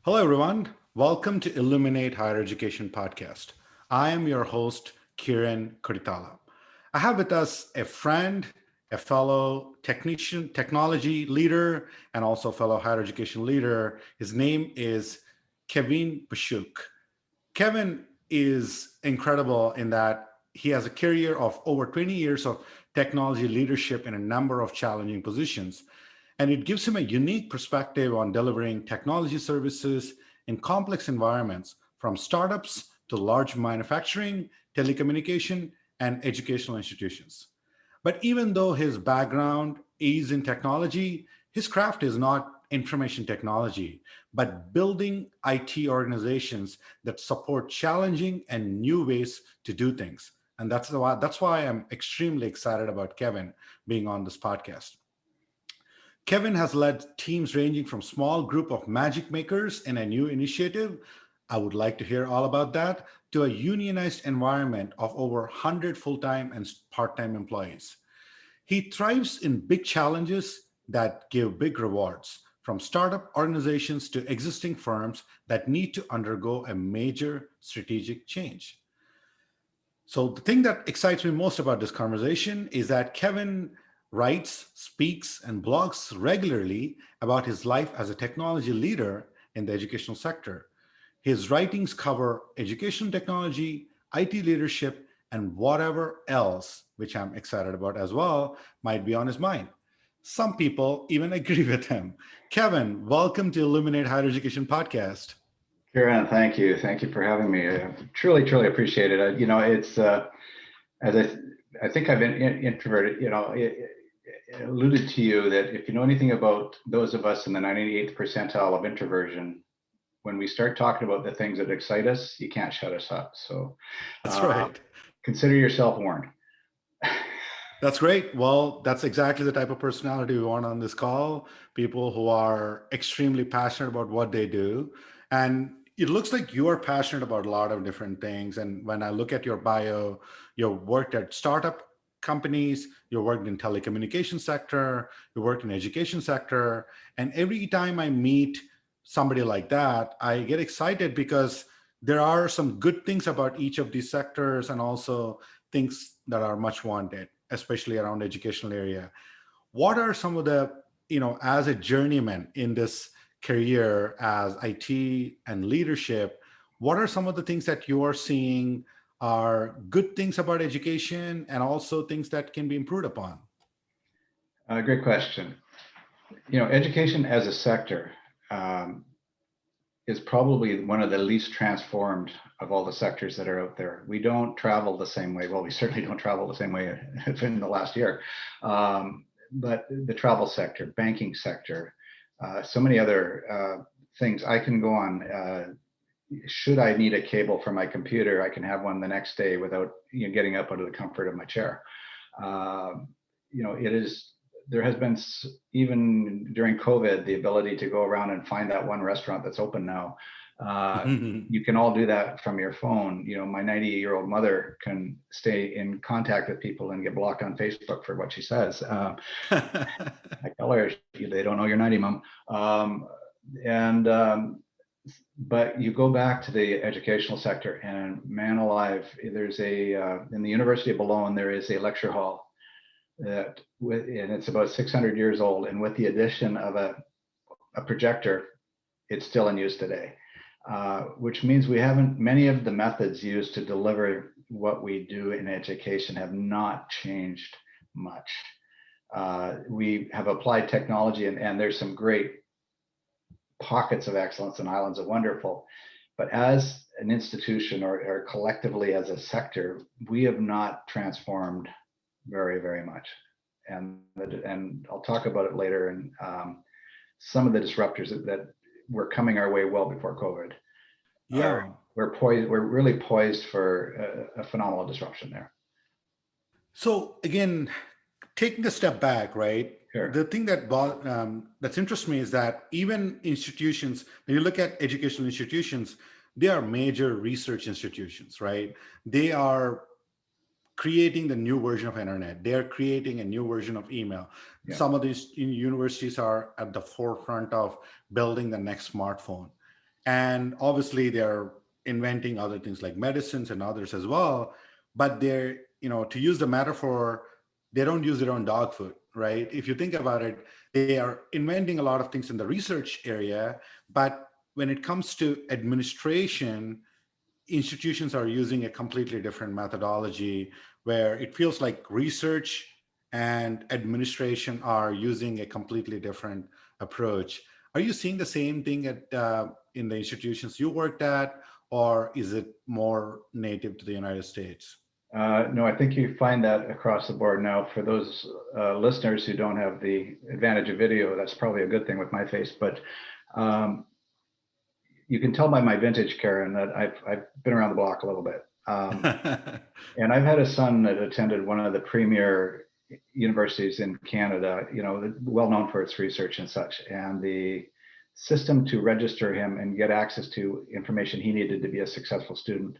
Hello, everyone. Welcome to Illuminate Higher Education podcast. I am your host, Kiran Kodithala. I have with us a friend, a fellow technician, technology leader, and also fellow higher education leader. His name is Kevin Bashuk. Kevin is incredible in that he has a career of over 20 years of technology leadership in a number of challenging positions. And it gives him a unique perspective on delivering technology services in complex environments, from startups to large manufacturing, telecommunication, and educational institutions. But even though his background is in technology, his craft is not information technology, but building IT organizations that support challenging and new ways to do things. And that's why I'm extremely excited about Kevin being on this podcast. Kevin has led teams ranging from small group of magic makers in a new initiative. I would like to hear all about that, to a unionized environment of over 100 full-time and part-time employees. He thrives in big challenges that give big rewards, from startup organizations to existing firms that need to undergo a major strategic change. So, the thing that excites me most about this conversation is that Kevin writes, speaks, and blogs regularly about his life as a technology leader in the educational sector. His writings cover education technology, IT leadership, and whatever else, which I'm excited about as well, might be on his mind. Some people even agree with him. Kevin, welcome to Illuminate Higher Education podcast. Kiran, thank you. Thank you for having me. I truly appreciate it. It's as I think I've been introverted. It alluded to you that if you know anything about those of us in the 98th percentile of introversion, when we start talking about the things that excite us, you can't shut us up. So That's uh, right. consider yourself warned. That's great. Well, that's exactly the type of personality we want on this call. People who are extremely passionate about what they do. And it looks like you are passionate about a lot of different things. And when I look at your bio, you worked at startup companies, you worked in telecommunication sector, you worked in education sector. And every time I meet somebody like that, I get excited because there are some good things about each of these sectors and also things that are much wanted, especially around educational area. What are some of the, as a journeyman in this career as IT and leadership, what are some of the things that you are seeing are good things about education and also things that can be improved upon? Great question. Education as a sector um, is probably one of the least transformed of all the sectors that are out there. We don't travel the same way. Well, we certainly don't travel the same way in the last year. But the travel sector, banking sector, so many other things. I can go on. Should I need a cable for my computer, I can have one the next day without getting up out of the comfort of my chair. Um, it is there has been even during COVID the ability to go around and find that one restaurant that's open now. Uh, you can all do that from your phone. My 90-year-old mother can stay in contact with people and get blocked on Facebook for what she says. I tell her they don't know you're 90, mom. And But you go back to the educational sector, and man alive, there's in the University of Bologna there is a lecture hall and it's about 600 years old, and with the addition of a projector, it's still in use today. Which means we haven't, many of the methods used to deliver what we do in education have not changed much. We have applied technology, and there's some great pockets of excellence and islands of wonderful. But as an institution or collectively as a sector, we have not transformed very much. And I'll talk about it later. And some of the disruptors that were coming our way well before COVID are Yeah. we're poised. We're really poised for a phenomenal disruption there. So again, taking a step back, right? Sure. The thing that's interests me is that even institutions, when you look at educational institutions, they are major research institutions, right? They are creating the new version of internet. They are creating a new version of email. Yeah. Some of these universities are at the forefront of building the next smartphone. And obviously they're inventing other things like medicines and others as well. But they're, to use the metaphor, they don't use their own dog food, right? If you think about it, they are inventing a lot of things in the research area, but when it comes to administration, institutions are using a completely different methodology where it feels like research and administration are using a completely different approach. Are you seeing the same thing in the institutions you worked at, or is it more native to the United States? No, I think you find that across the board. Now, for those listeners who don't have the advantage of video, that's probably a good thing with my face. But um, you can tell by my vintage, Karen, that I've been around the block a little bit. And I've had a son that attended one of the premier universities in Canada, well known for its research and such. And the system to register him and get access to information he needed to be a successful student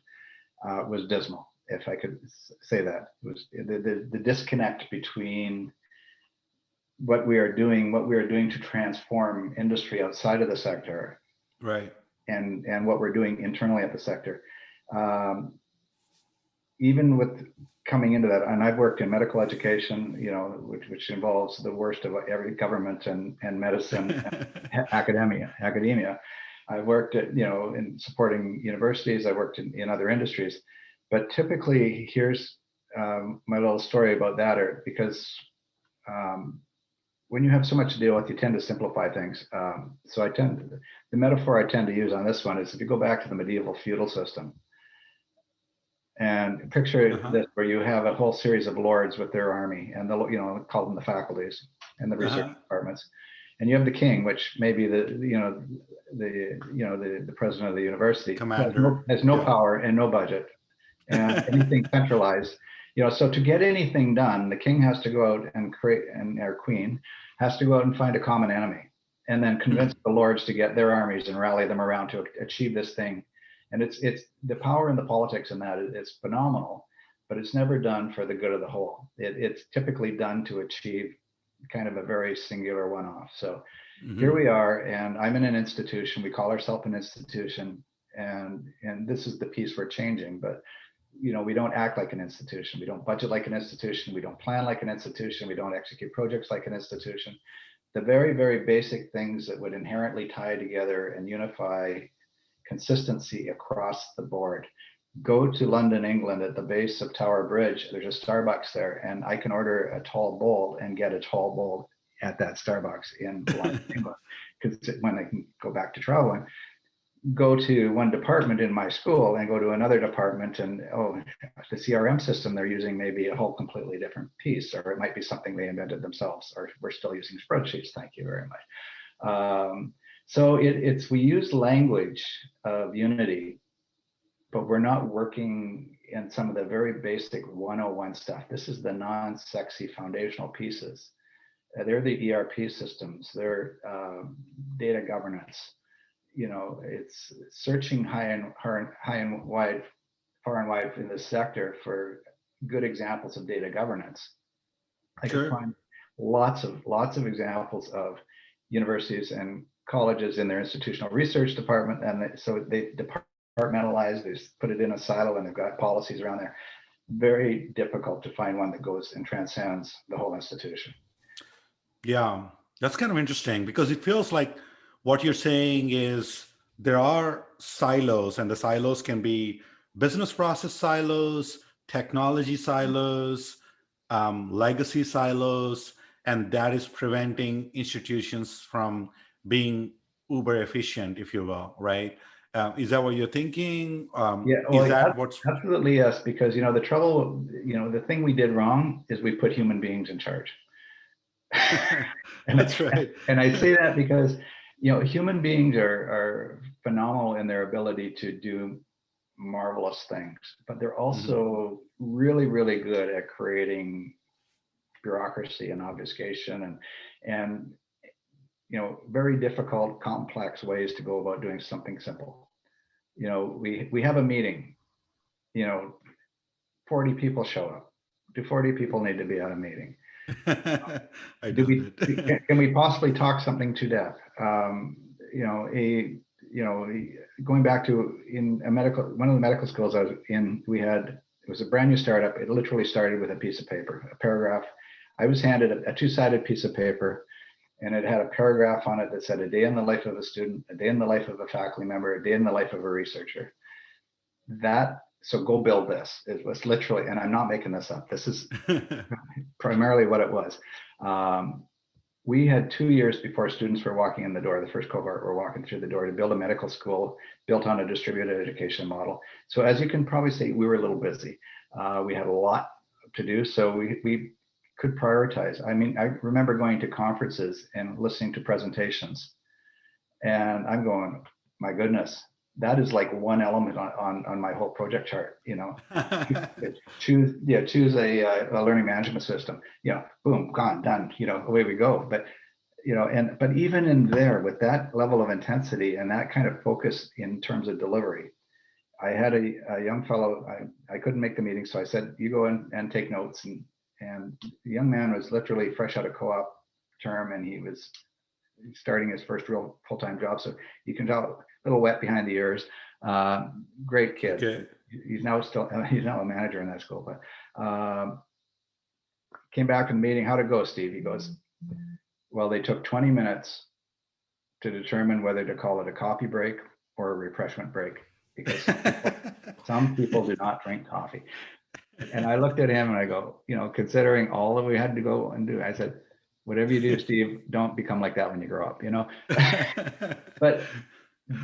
was dismal, if I could say that. It was the disconnect between what we are doing to transform industry outside of the sector, Right. and what we're doing internally at the sector. Um, Even with coming into that, and I've worked in medical education, which involves the worst of every government and medicine, and academia. I've worked at, in supporting universities. I worked in other industries, but typically here's my little story about that, because when you have so much to deal with, you tend to simplify things. So the metaphor I tend to use on this one is, if you go back to the medieval feudal system, and picture this, where you have a whole series of lords with their army, and call them the faculties and the research departments, and you have the king, which may be the president of the university, Commander. has no power and no budget, and anything centralized. So to get anything done, the king has to go out and our queen has to go out and find a common enemy, and then convince the lords to get their armies and rally them around to achieve this thing. And it's the power and the politics in that is phenomenal, but it's never done for the good of the whole. It's typically done to achieve kind of a very singular one-off. So here we are, and I'm in an institution. We call ourselves an institution, and this is the piece we're changing. But we don't act like an institution. We don't budget like an institution. We don't plan like an institution. We don't execute projects like an institution. The very, very basic things that would inherently tie together and unify consistency across the board. Go to London, England, at the base of Tower Bridge. There's a Starbucks there, and I can order a tall bowl and get a tall bowl at that Starbucks in London, England, because when I can go back to traveling. Go to one department in my school and go to another department, and the CRM system they're using may be a whole completely different piece, or it might be something they invented themselves, or we're still using spreadsheets. Thank you very much. So we use language of unity, but we're not working in some of the very basic 101 stuff. This is the non-sexy foundational pieces. They're the ERP systems. They're data governance. It's searching far and wide in this sector for good examples of data governance. I can find lots of examples of universities and colleges in their institutional research department, and so they departmentalize, they put it in a silo, and they've got policies around there. Very difficult to find one that goes and transcends the whole institution. Yeah, that's kind of interesting, because it feels like what you're saying is there are silos, and the silos can be business process silos, technology silos, legacy silos, and that is preventing institutions from being uber efficient, if you will, right? Is that what you're thinking? Is that what's absolutely yes? Because the trouble, the thing we did wrong is we put human beings in charge. That's right. And I say that because human beings are phenomenal in their ability to do marvelous things, but they're also really, really good at creating bureaucracy and obfuscation and very difficult, complex ways to go about doing something simple. We have a meeting, 40 people show up. Do 40 people need to be at a meeting? Can we possibly talk something to death? going back to one of the medical schools I was in, it was a brand new startup. It literally started with a piece of paper, a paragraph. I was handed a two-sided piece of paper, and it had a paragraph on it that said a day in the life of a student, a day in the life of a faculty member, a day in the life of a researcher. So go build this. It was literally, and I'm not making this up. This is primarily what it was. We had 2 years before students were walking in the door, the first cohort were walking through the door, to build a medical school built on a distributed education model. So as you can probably see, we were a little busy. We had a lot to do, so we could prioritize. I mean, I remember going to conferences and listening to presentations, and I'm going, my goodness, that is like one element on my whole project chart. Choose a learning management system. Boom, gone, done. Away we go. But but even in there, with that level of intensity and that kind of focus in terms of delivery, I had a young fellow. I couldn't make the meeting, so I said, "You go in and take notes." And the young man was literally fresh out of co-op term, and he was starting his first real full-time job. So you can tell, a little wet behind the ears. Great kid. Okay. He's now a manager in that school. But came back from the meeting. How'd it go, Steve? He goes, well, they took 20 minutes to determine whether to call it a coffee break or a refreshment break, because some people do not drink coffee. And I looked at him and I go, considering all that we had to go and do, I said, whatever you do, Steve, don't become like that when you grow up, But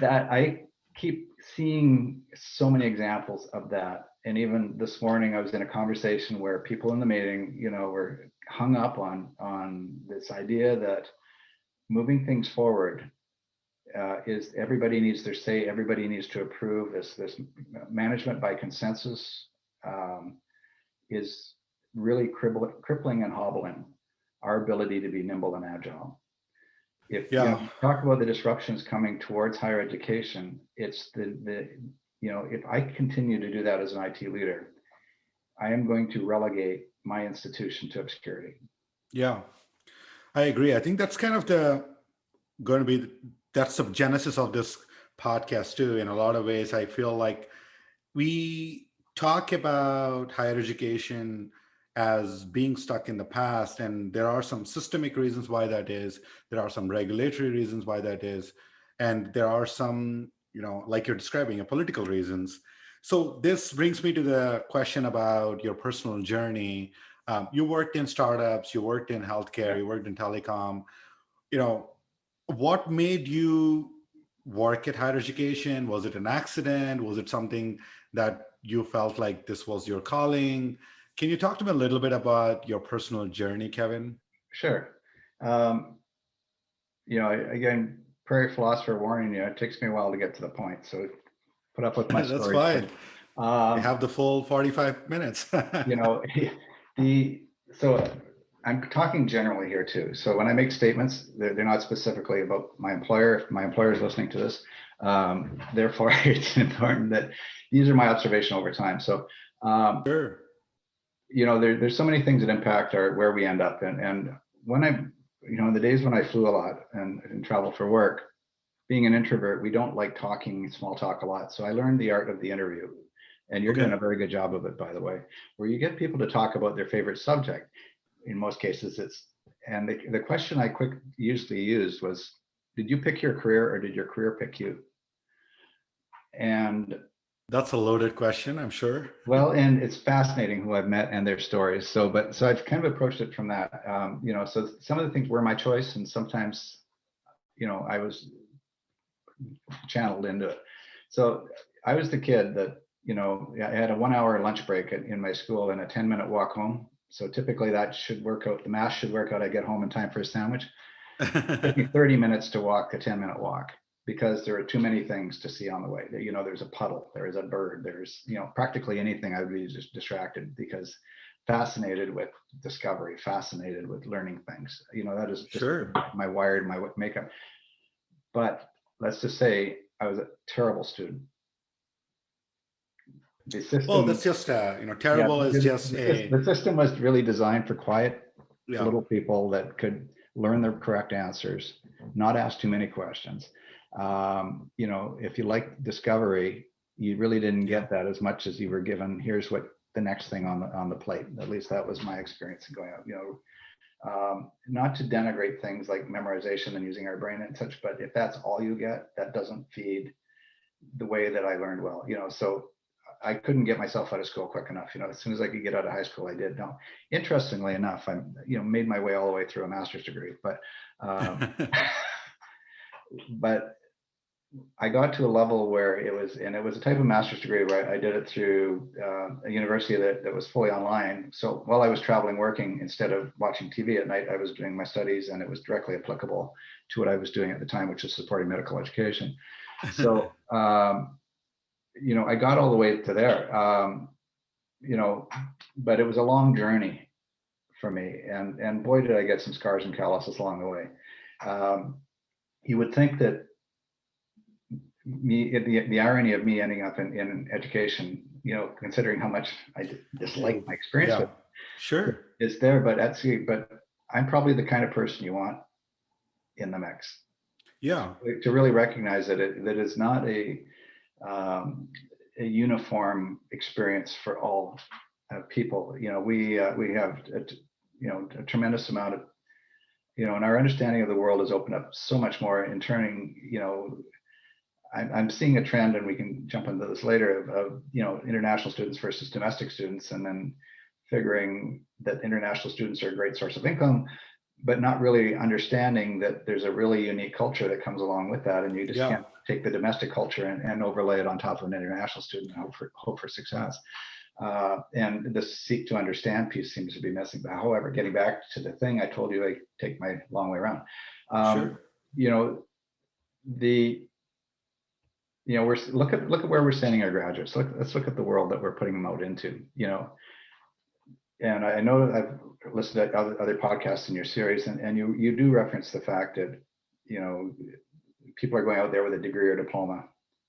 that, I keep seeing so many examples of that. And even this morning, I was in a conversation where people in the meeting, were hung up on this idea that moving things forward is everybody needs their say, everybody needs to approve. This management by consensus is really crippling and hobbling our ability to be nimble and agile. If you talk about the disruptions coming towards higher education, it's if I continue to do that as an IT leader, I am going to relegate my institution to obscurity. Yeah, I agree. I think that's kind of that's the genesis of this podcast too. In a lot of ways, I feel like we talk about higher education as being stuck in the past, and there are some systemic reasons why that is. There are some regulatory reasons why that is, and there are some, like you're describing, political reasons. So this brings me to the question about your personal journey. You worked in startups, you worked in healthcare, you worked in telecom. What made you work at higher education? Was it an accident? Was it something that you felt like this was your calling? Can you talk to me a little bit about your personal journey, Kevin? Sure. Again, Prairie Philosopher warning you, it takes me a while to get to the point. So put up with my That's stories. fine. You have the full 45 minutes. So I'm talking generally here too. So when I make statements, they're not specifically about my employer. If my employer is listening to this, therefore it's important that these are my observation over time. So sure. There's so many things that impact where we end up. And when in the days when I flew a lot and traveled for work, being an introvert, we don't like talking small talk a lot. So I learned the art of the interview. And you're doing a very good job of it, by the way, where you get people to talk about their favorite subject. In most cases, and the question I usually used was, did you pick your career or did your career pick you? And that's a loaded question, I'm sure. Well, and it's fascinating who I've met and their stories. So I've kind of approached it from that. So some of the things were my choice, and sometimes, I was channeled into it. So I was the kid that, I had a 1 hour lunch break in my school and a 10-minute walk home. So typically that should work out. The math should work out. I get home in time for a sandwich. It took me 30 minutes to walk a 10-minute walk, because there are too many things to see on the way. There's a puddle, there is a bird, there's, practically anything. I would be just distracted, because fascinated with discovery, fascinated with learning things. That is just my makeup. But let's just say I was a terrible student. The system, well, that's just terrible is just the system was really designed for quiet little people that could learn the correct answers, not ask too many questions. You know, if you like discovery, you really didn't Yeah. get that as much as you were given. Here's what the next thing on the plate. At least that was my experience in going out. You know, not to denigrate things like memorization and using our brain and such, but if that's all you get, that doesn't feed the way that I learned well. You know, so I couldn't get myself out of school quick enough. You know, as soon as I could get out of high school, I did. Now, interestingly enough, I'm, you know, made my way all the way through a master's degree, um, but I got to a level where it was, and it was a type of master's degree where I did it through a university that was fully online. So while I was traveling, working, instead of watching TV at night, I was doing my studies, and it was directly applicable to what I was doing at the time, which is supporting medical education. So, you know, I got all the way to there, you know, but it was a long journey for me. And boy, did I get some scars and calluses along the way. You would think that the irony of me ending up in education, you know, considering how much I dislike my experience with, Sure. is there, but but I'm probably the kind of person you want in the mix. Yeah. To really recognize that that is not a uniform experience for all people. You know, we have you know, a tremendous amount of, you know, and our understanding of the world has opened up so much more in turning, you know, I'm seeing a trend, and we can jump into this later, of you know, international students versus domestic students, and then figuring that international students are a great source of income, but not really understanding that there's a really unique culture that comes along with that, and you just can't take the domestic culture and overlay it on top of an international student and hope for success. And the seek to understand piece seems to be missing. But however, getting back to the thing I told you, I take my long way around. Sure. You know, you know, look at where we're sending our graduates. Let's look at the world that we're putting them out into. You know, and I know I've listened to other podcasts in your series, and you do reference the fact that, you know, people are going out there with a degree or diploma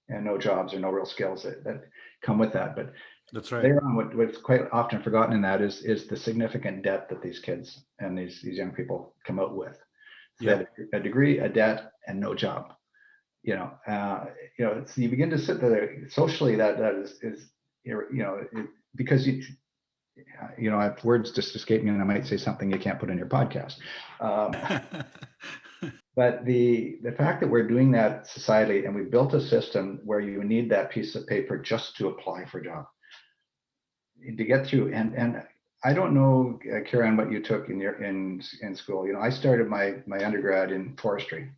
and no jobs or no real skills that come with that. But That's right. later on, what's quite often forgotten in that is the significant debt that these kids and these young people come out with. So they have a degree, a debt, and no job. You know, it's, you begin to sit there socially. That is you know, because you know, I have words just escape me, and I might say something you can't put in your podcast. But the fact that we're doing that societally, and we built a system where you need that piece of paper just to apply for a job, to get through. And I don't know, Kiran, what you took in school. You know, I started my undergrad in forestry.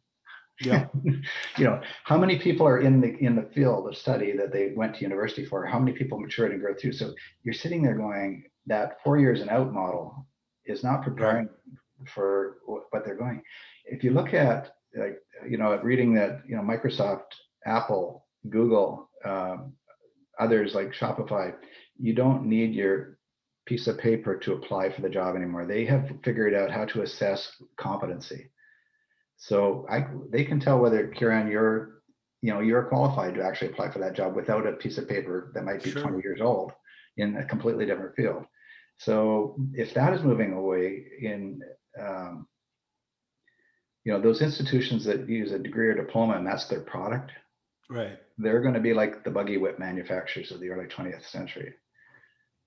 Yeah. You know, how many people are in the field of study that they went to university for? How many people matured and go through? So you're sitting there going, that 4 years and out model is not preparing for what they're going. If you look at, like, you know, at reading that, you know, Microsoft, Apple, Google, others like Shopify, you don't need your piece of paper to apply for the job anymore. They have figured out how to assess competency. So they can tell whether, Kiran, you're qualified to actually apply for that job without a piece of paper that might be 20 years old in a completely different field. So if that is moving away in, you know, those institutions that use a degree or diploma and that's their product, right, they're going to be like the buggy whip manufacturers of the early 20th century.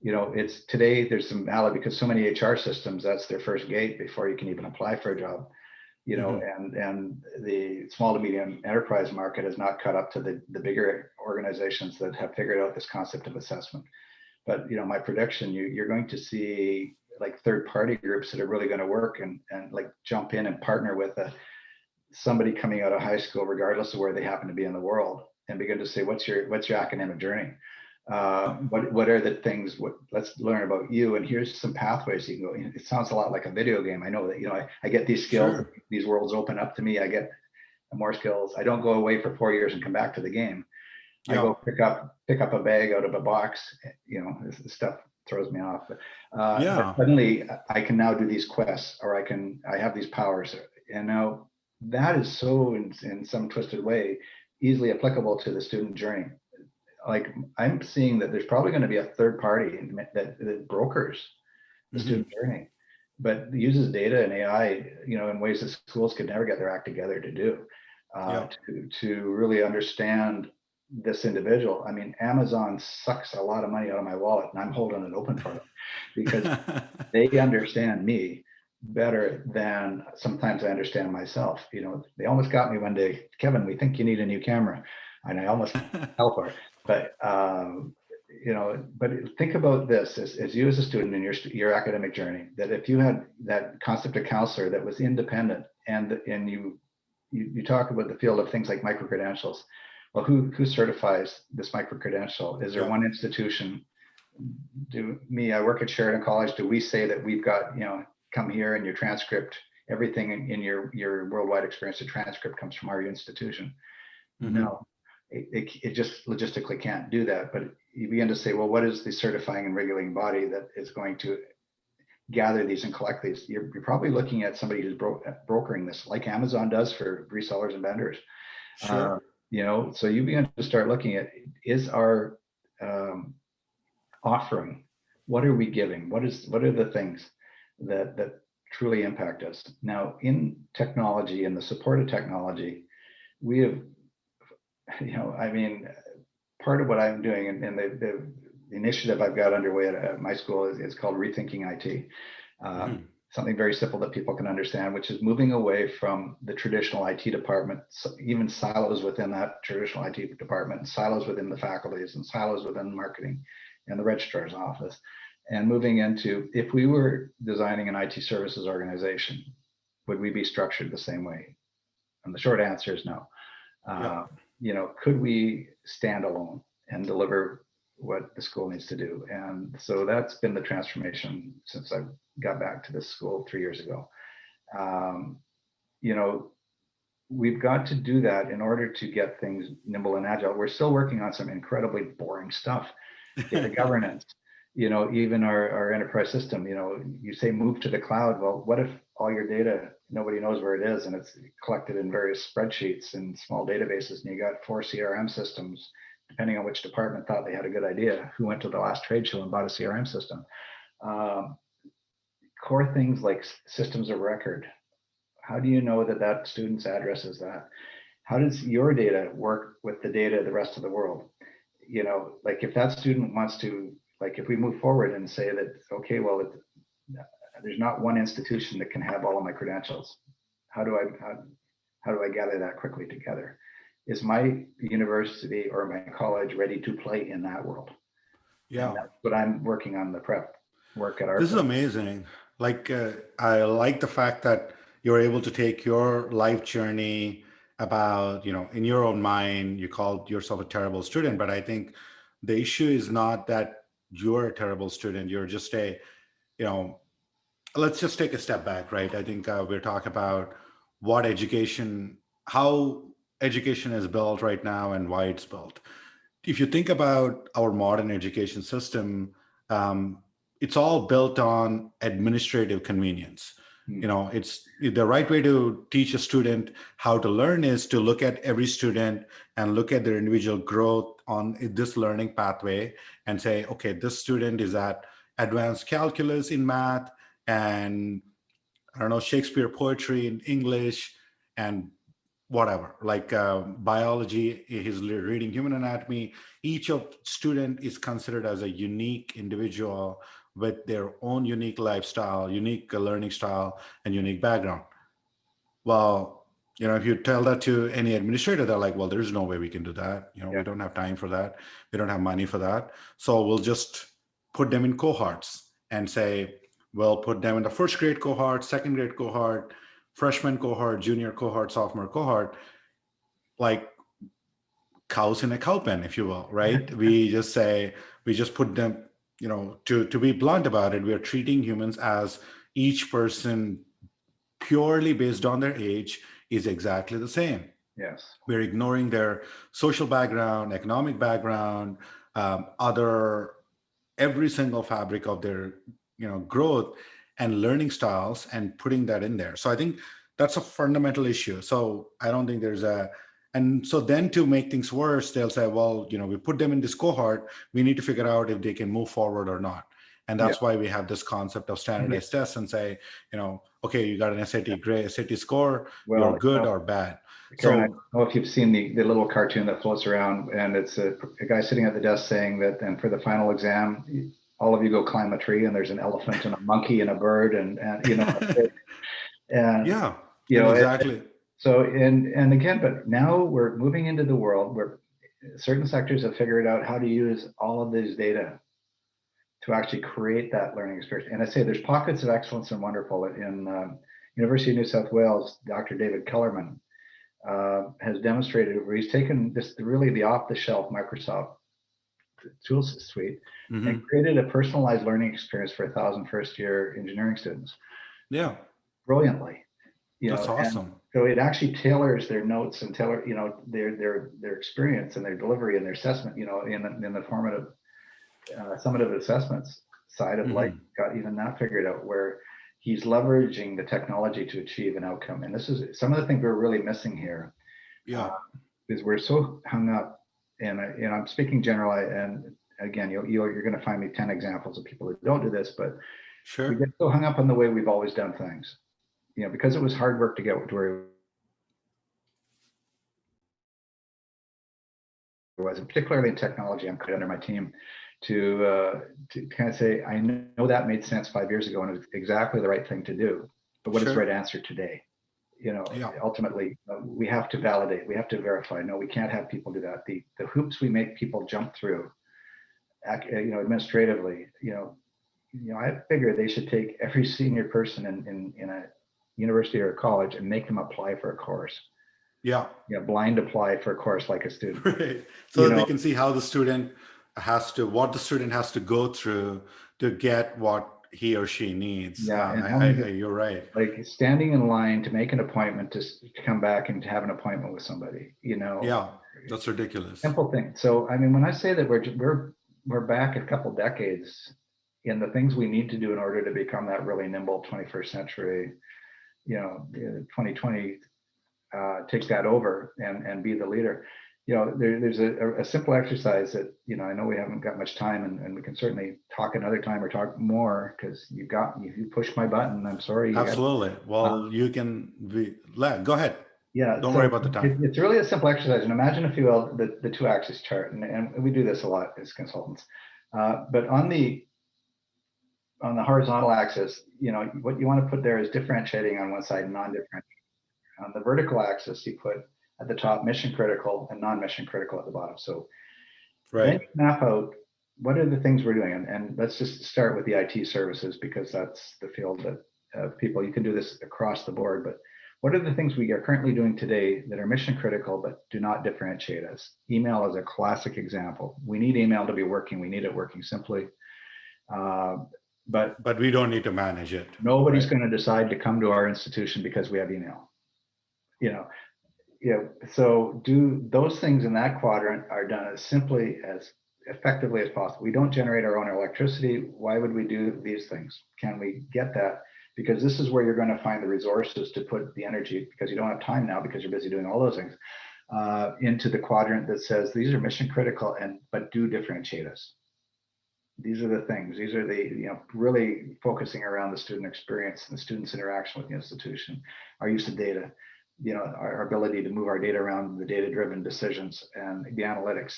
You know, it's today there's some malady because so many HR systems, that's their first gate before you can even apply for a job. You know, and the small to medium enterprise market has not caught up to the bigger organizations that have figured out this concept of assessment. But, you know, my prediction, you're going to see like third party groups that are really going to work and like jump in and partner with somebody coming out of high school, regardless of where they happen to be in the world, and begin to say, what's your academic journey? What are the things, let's learn about you, and here's some pathways you can go. It sounds a lot like a video game. I know that, you know, I get these skills, these worlds open up to me, I get more skills. I don't go away for 4 years and come back to the game. I go pick up a bag out of a box. You know, this stuff throws me off, but suddenly I can now do these quests, or I have these powers, and now that is so in some twisted way easily applicable to the student journey. Like, I'm seeing that there's probably going to be a third party that brokers the student journey, but uses data and AI, you know, in ways that schools could never get their act together to do. Yeah. to really understand this individual. I mean, Amazon sucks a lot of money out of my wallet, and I'm holding it open for them because they understand me better than sometimes I understand myself. You know, they almost got me one day, Kevin, we think you need a new camera. And I almost fell for it. But, you know, but think about this as you as a student in your academic journey, that if you had that concept of counselor that was independent and you talk about the field of things like micro-credentials. Well, who certifies this micro-credential? Is there Yeah. one institution? I work at Sheridan College. Do we say that we've got, come here and your transcript, everything in your worldwide experience, the transcript comes from our institution? Mm-hmm. No, it just logistically can't do that. But you begin to say, well, what is the certifying and regulating body that is going to gather these and collect these? You're probably looking at somebody who's brokering this, like Amazon does for resellers and vendors. Sure. So you begin to start looking at, is our offering, what are we giving? What are the things that truly impact us? Now, in technology and the support of technology, we have, I mean, part of what I'm doing and the initiative I've got underway at my school is called Rethinking IT. Mm-hmm. Something very simple that people can understand, which is moving away from the traditional IT department, even silos within that traditional IT department, silos within the faculties and silos within marketing and the registrar's office, and moving into, if we were designing an IT services organization, would we be structured the same way? And the short answer is no. Yeah. Could we stand alone and deliver what the school needs to do? And so that's been the transformation since I got back to this school 3 years ago. We've got to do that in order to get things nimble and agile. We're still working on some incredibly boring stuff, data governance, even our enterprise system. You say move to the cloud. Well, what if all your data, nobody knows where it is, and it's collected in various spreadsheets and small databases, and you got 4 CRM systems, depending on which department thought they had a good idea, who went to the last trade show and bought a CRM system. Core things like systems of record. How do you know that student's address is that? How does your data work with the data of the rest of the world? Like if that student wants to, like if we move forward and say that, okay, well, there's not one institution that can have all of my credentials. How do I gather that quickly together? Is my university or my college ready to play in that world? Yeah. And that's what I'm working on, the prep work at our This is place. amazing. I like the fact that you're able to take your life journey about, in your own mind, you called yourself a terrible student, but I think the issue is not that you're a terrible student. You're just you know, let's just take a step back, right? I think we're talking about how education is built right now and why it's built. If you think about our modern education system, um, it's all built on administrative convenience. It's the right way to teach a student how to learn is to look at every student and look at their individual growth on this learning pathway and say, okay, this student is at advanced calculus in math and I don't know, Shakespeare poetry in English and whatever, like biology, he's reading human anatomy. Each of student is considered as a unique individual with their own unique lifestyle, unique learning style, and unique background. Well, if you tell that to any administrator, they're like, well, there's no way we can do that. We Yeah. don't have time for that. We don't have money for that. So we'll just put them in cohorts and say, we'll put them in the first grade cohort, second grade cohort, freshman cohort, junior cohort, sophomore cohort, like cows in a cow pen, if you will, right? We just put them, to be blunt about it, we are treating humans as each person purely based on their age is exactly the same. Yes. We're ignoring their social background, economic background, other every single fabric of their growth and learning styles and putting that in there. So I think that's a fundamental issue. So I don't think and so then to make things worse, they'll say, well, we put them in this cohort, we need to figure out if they can move forward or not. And Yeah. that's why we have this concept of standardized tests and say, okay, you got an SAT grade, SAT score, you're Well, good or bad. Karen, I don't So know if you've seen the little cartoon that floats around, and it's a guy sitting at the desk saying that, and for the final exam, all of you go climb a tree, and there's an elephant and a monkey and a bird, and you know, and yeah, you and know, exactly. so and again, but now we're moving into the world where certain sectors have figured out how to use all of this data to actually create that learning experience. And I say there's pockets of excellence and wonderful in University of New South Wales. Dr. David Kellerman has demonstrated where he's taken this really the off-the-shelf Microsoft tools suite and Hmm. created a personalized learning experience for 1,000 first-year engineering students Yeah, brilliantly. that's And awesome. so it actually tailors their notes and tailor, their experience and their delivery and their assessment, in the formative, summative assessments side of life. Hmm. Got even that figured out where he's leveraging the technology to achieve an outcome. And this is some of the things we're really missing here, Yeah, is we're so hung up, and I'm speaking general, and again, you're going to find me 10 examples of people that don't do this, but we get sure. so hung up on the way we've always done things, because it was hard work to get to where it was, and particularly in technology. I'm put under my team to kind of say, I know that made sense 5 years ago, and it was exactly the right thing to do, but what is the right Sure. answer today? Yeah. Ultimately, we have to validate, we have to verify. No, we can't have people do that. The hoops we make people jump through, administratively, I figure they should take every senior person in a university or a college and make them apply for a course. Yeah. Blind apply for a course like a student. Right. So You that they know, can see how the student what the student has to go through to get what he or she needs. yeah, and how many You're right. like standing in line to make an appointment to come back and to have an appointment with somebody. Yeah, that's ridiculous. Simple thing. So I mean, when I say that we're back a couple decades in the things we need to do in order to become that really nimble 21st century, 2020, take that over and be the leader. There's a simple exercise that, I know we haven't got much time, and we can certainly talk another time or talk more, because you pushed my button. I'm sorry. Absolutely. Well, you can go ahead. Yeah, Don't worry so about the time. it's really a simple exercise. And imagine, if you will, the two axis chart. And we do this a lot as consultants. But on the horizontal axis, what you want to put there is differentiating on one side and non-differentiating. On the vertical axis, you put at the top mission critical and non-mission critical at the bottom. So then Right. you map out what are the things we're doing. And let's just start with the IT services, because that's the field that people, you can do this across the board. But what are the things we are currently doing today that are mission critical but do not differentiate us? Email is a classic example. We need email to be working. We need it working simply. But But we don't need to manage it. nobody's Right. going to decide to come to our institution because we have email. You know, so do those things in that quadrant are done as simply as effectively as possible. We don't generate our own electricity. Why would we do these things? Can we get that? Because this is where you're going to find the resources to put the energy, because you don't have time now because you're busy doing all those things, into the quadrant that says these are mission critical but do differentiate us. These are the things. These are the, really focusing around the student experience and the student's interaction with the institution, our use of data, our ability to move our data around, the data-driven decisions and the analytics.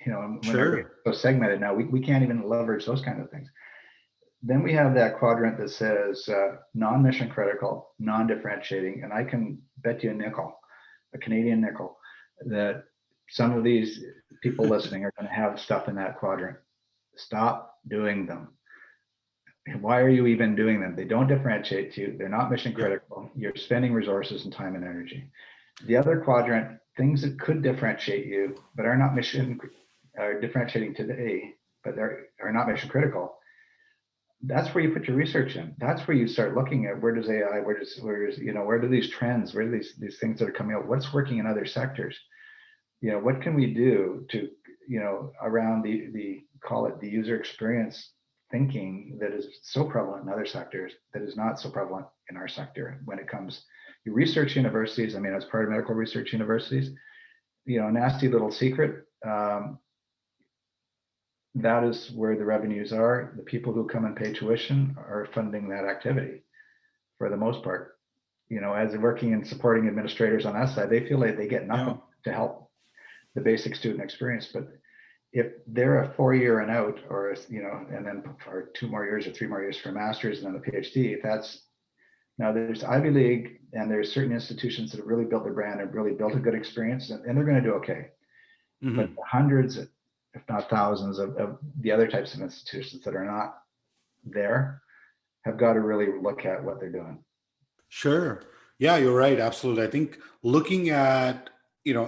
When everything's Sure. so segmented now, we can't even leverage those kind of things. Then we have that quadrant that says non-mission critical, non-differentiating, and I can bet you a Canadian nickel, that some of these people listening are going to have stuff in that quadrant. Stop doing them. Why are you even doing them? They don't differentiate you. They're not mission Yeah. critical. You're spending resources and time and energy. The other quadrant, things that could differentiate you, but are not are differentiating today, but are not mission critical. That's where you put your research in. That's where you start looking at where does AI, where do these trends, where do these things that are coming out, what's working in other sectors? What can we do to, around the call it the user experience thinking that is so prevalent in other sectors that is not so prevalent in our sector when it comes to research universities. I mean, as part of medical research universities, nasty little secret. That is where the revenues are. The people who come and pay tuition are funding that activity for the most part. as they're working and supporting administrators on that side, they feel like they get Yeah. nothing to help the basic student experience. But if they're a 4-year and out, or and then for 2 more years or 3 more years for a master's and then the PhD, if that's now there's Ivy League and there's certain institutions that have really built their brand and really built a good experience, and they're going to do okay. But Hmm. hundreds, if not thousands, of the other types of institutions that are not there have got to really look at what they're doing. Sure. Yeah, you're right. Absolutely. I think looking at,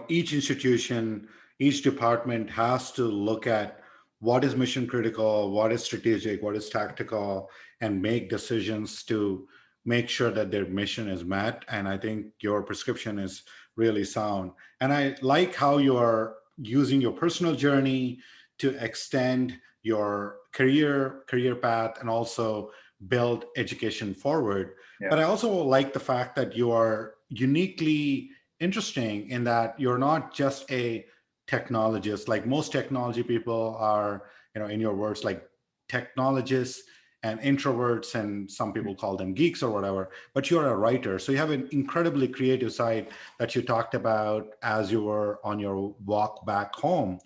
each institution, each department has to look at what is mission critical, what is strategic, what is tactical, and make decisions to make sure that their mission is met. And I think your prescription is really sound. And I like how you are using your personal journey to extend your career path and also build education forward. But Yeah, I also like the fact that you are uniquely interesting in that you're not just a technologist. Like most technology people are, in your words, like technologists and introverts, and some people call them geeks or whatever. But you're a writer. So you have an incredibly creative side that you talked about as you were on your walk back home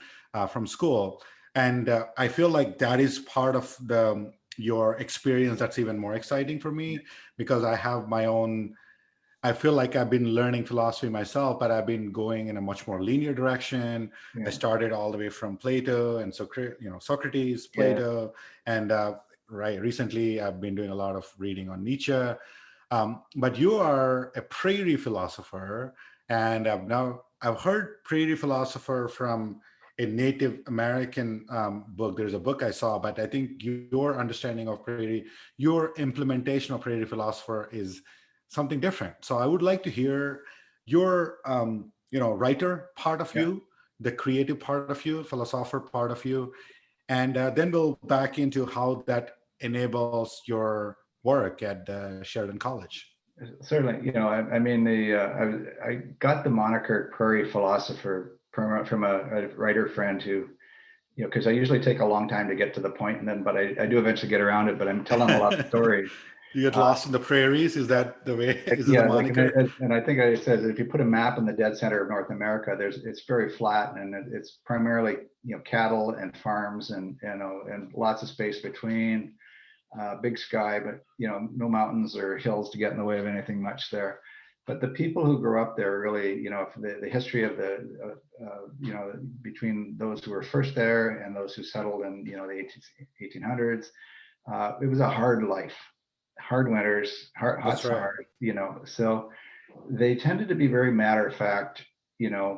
from school. And I feel like that is part of your experience that's even more exciting for me, because I have my own. I feel like I've been learning philosophy myself, but I've been going in a much more linear direction. I yeah, started all the way from Plato and Socrates, yeah. Plato, and right recently I've been doing a lot of reading on Nietzsche. But you are a Prairie philosopher, and I've heard Prairie philosopher from a Native American book. There's a book I saw, but I think your understanding of Prairie, your implementation of Prairie philosopher is something different. So I would like to hear your writer part of Yeah. you, the creative part of you, philosopher part of you, and then we'll back into how that enables your work at Sheridan College. Certainly, I mean, I got the moniker Prairie Philosopher from a writer friend who, because I usually take a long time to get to the point, and then, but I do eventually get around it. But I'm telling a lot of stories. You get Uh, lost in the prairies. Is that the way? Is it the yeah, like, moniker? and I think I said that if you put a map in the dead center of North America, it's very flat, and it's primarily cattle and farms, and and lots of space between. Big sky, but no mountains or hills to get in the way of anything much there. But the people who grew up there really, the history of between those who were first there and those who settled in, the 1800s, it was a hard life, hard winters, hot That's right. summers, so they tended to be very matter of fact,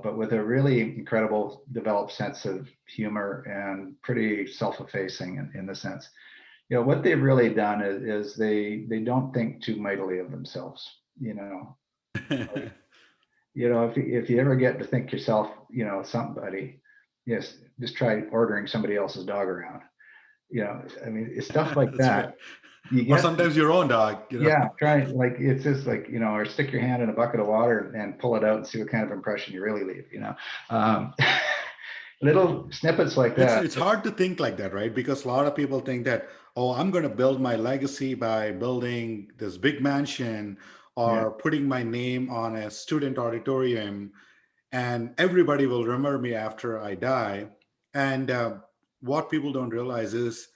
but with a really incredible developed sense of humor and pretty self-effacing in the sense. What they've really done is they don't think too mightily of themselves. Like, if you ever get to think yourself, somebody, yes, just try ordering somebody else's dog around. I mean, it's stuff like That's right. that. You Or get, sometimes your own dog. yeah, try, like, it's just like, or stick your hand in a bucket of water and pull it out and see what kind of impression you really leave. Um, little snippets like It's that. it's hard to think like that, right? Because a lot of people think that, oh, I'm going to build my legacy by building this big mansion Yeah, or putting my name on a student auditorium, and everybody will remember me after I die. And what people don't realize is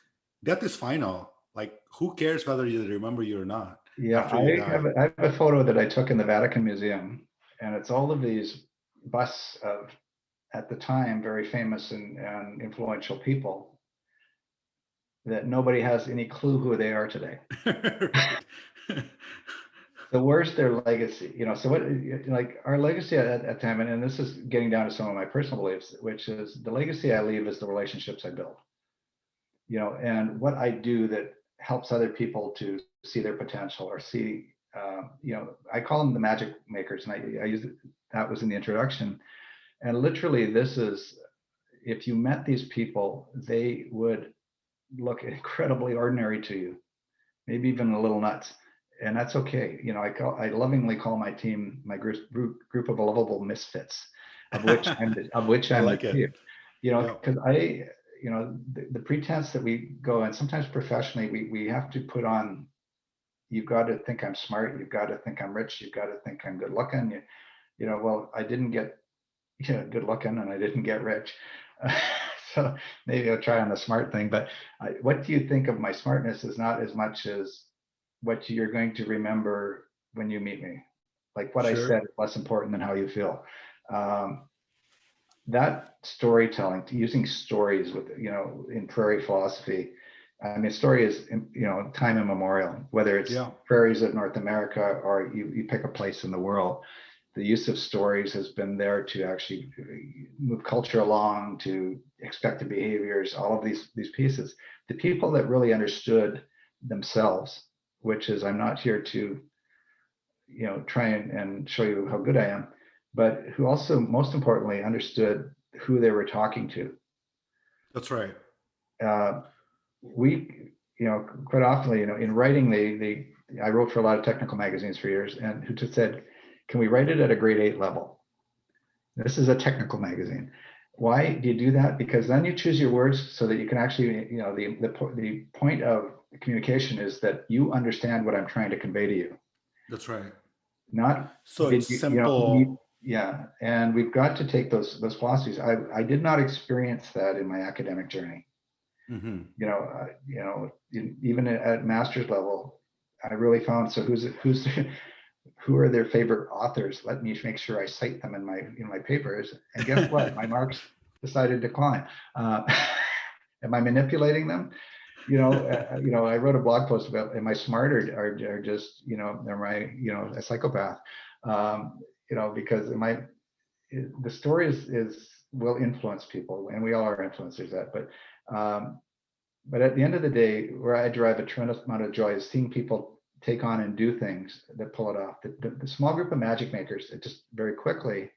death is final. Like, who cares whether you remember you or not yeah. after you die? I have a photo that I took in the Vatican Museum, and it's all of these busts of, at the time, very famous and influential people that nobody has any clue who they are today. Right. So where's their legacy? So what, like our legacy at time, and this is getting down to some of my personal beliefs, which is the legacy I leave is the relationships I build, and what I do that helps other people to see their potential or see, I call them the magic makers, and I use that was in the introduction. And literally, this is, if you met these people, they would look incredibly ordinary to you, maybe even a little nuts. And that's okay. I lovingly call my team my group of lovable misfits, of which I I'm the like it. chief. Yeah. Because the pretense that we go, and sometimes professionally we have to put on you've got to think I'm smart. You've got to think I'm rich. You've got to think I'm good looking. Well, I didn't get good looking and I didn't get rich. So maybe I'll try on the smart thing. But what do you think of my smartness is not as much as what you're going to remember when you meet me. Like what I Sure. said is less important than how you feel. That storytelling, using stories with, in prairie philosophy, I mean, story is, time immemorial, whether it's Yeah. prairies of North America or you pick a place in the world. The use of stories has been there to actually move culture along, to expected behaviors, all of these pieces. The people that really understood themselves, which is, I'm not here to, try and show you how good I am, but who also, most importantly, understood who they were talking to. That's right. Uh, we, quite often, in writing, I wrote for a lot of technical magazines for years, and who just said, can we write it at a grade 8 level? This is a technical magazine. Why do you do that? Because then you choose your words so that you can actually, the point of communication is that you understand what I'm trying to convey to you. That's right. Not So did it's you, simple. yeah. And we've got to take those philosophies. I did not experience that in my academic journey. Mm-hmm. Even at master's level, I really found, so who are their favorite authors? Let me make sure I cite them in my papers. And guess what? My marks decided to climb. Am I manipulating them? I wrote a blog post about, am I smart or just, am I, a psychopath? Because the story will influence people, and we all are influencers but at the end of the day, where I derive a tremendous amount of joy is seeing people take on and do things that pull it off. The small group of magic makers, it just very quickly,